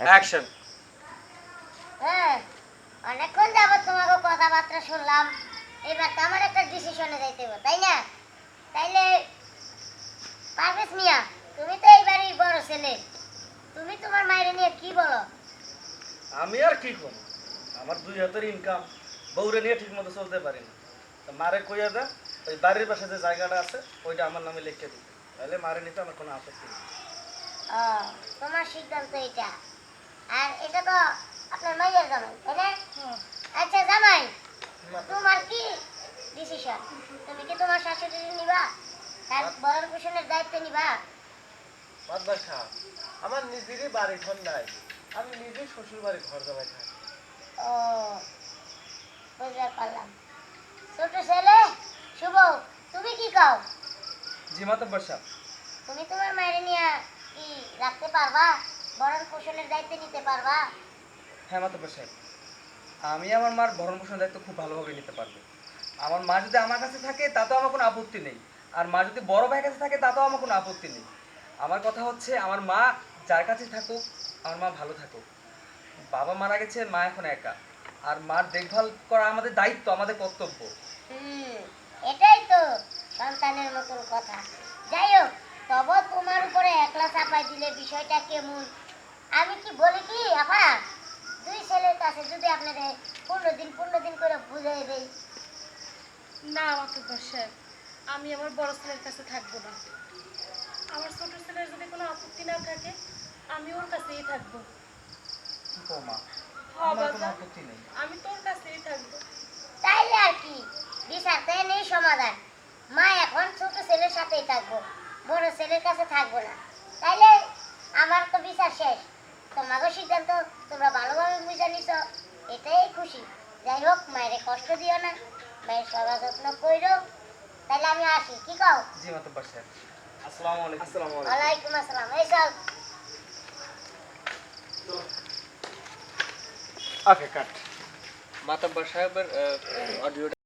Action. হ্যাঁ, অনেকক্ষণ যাবত তোমাকে কথাবার্তা শুনলাম, এবার তো আমার একটা ডিসিশনে যাইতে হবে, তাই না? তাইলে পারভেজ মিয়া, তুমি তো এইবারই বড় ছেলে, তুমি তোমার মায়ের নিয়ে কি বলো? আমি আর কি করব, আমার দুই হাতের ইনকাম, বউরে নিয়ে ঠিক মতো চলতে পারি না। তা মারে কইয়া দেন ওই বাড়ির পাশে যে জায়গাটা আছে ওইটা আমার নামে লিখে দিতে, তাহলে মারে নিতে আমার কোনো আপত্তি নেই। ও, তোমার সিদ্ধান্ত এটা। আর এটা তো আপনার মাইয়ের জামাই, তাই না? আচ্ছা জামাই, তোমার কি ডিসিশন? তুমি কি তোমার শাশুড়ি নিবা, তার বরণ পোষণের দায়িত্ব নিবা? মাদবার সাহেব, আমার নিজেরই বাড়ি ঘর নাই, আমি নিজেই শ্বশুর বাড়ি ঘর জামাই থাকি। ও, বুঝতে পারলাম। ছোট ছেলে শুভ, তুমি কি কও? জি মাতব্বর সাহেব। তুমি তোমার মায়ের নিয়ে কি রাখতে পারবা, বরণ পোষণের দায়িত্ব নিতে পারবা? হ্যাঁ মাতব্বর সাহেব, আমি আমার মার ভরণ পোষণের দায়িত্ব খুব ভালোভাবে নিতে পারবো। আমার মা যদি আমার কাছে থাকে তাতেও আমার কোনো আপত্তি নেই, আর মা যদি বড় ভাইয়ের কাছে থাকে তাতেও আমার কোনো আপত্তি নেই। আমার কথা হচ্ছে আমার মা যার কাছে থাকুক, আমার মা ভালো থাকুক। বাবা মারা গেছে, মা এখন একা, আর মার দেখভাল করা আমাদের দায়িত্ব, আমাদের কর্তব্য। হুম, এটাই তো সন্তানের মতন কথা। যাই হোক, তবে তোমার উপরে একলা চাপাই দিলে বিষয়টা কেমন? আমি কি বলি কি আপা, দুই ছেলের কাছে যদি আপনাদের 15 দিন করে বুঝাই দেই। না মাতুব্বর সাহেব, আমি আমার বড় ছেলের কাছে থাকবো না। আমার ছোট ছেলের যদি কোনো আপত্তি না থাকে, আমি ওর কাছেই থাকবো। মা, হ্যাঁ আমার কোনো বাবা, আপত্তি নেই। আমি তোর কাছেই থাকবো। তাইলে আর কি, বিচারতে নেই সমাধান। মা এখন ছোট ছেলের সাথেই থাকবো, বড় ছেলের কাছে থাকবো না। তাইলে আমার তো বিচার শেষ। তোমাকে সিদ্ধান্ত তোমরা ভালোভাবে বুঝে নিছ, এটাই খুশি। যাই হোক, মায়ের কষ্ট দিও না, মায়ের সেবা যত্ন কইরো। তাইলে আমি আসি, কি কও? জি মাতব্বর সাহেব, আসসালামু আলাইকুম। আসসালামু আলাইকুম। ওয়ালাইকুম আসসালাম। এই চল। ওকে কাট। মাতব্বর সাহেবের অডিও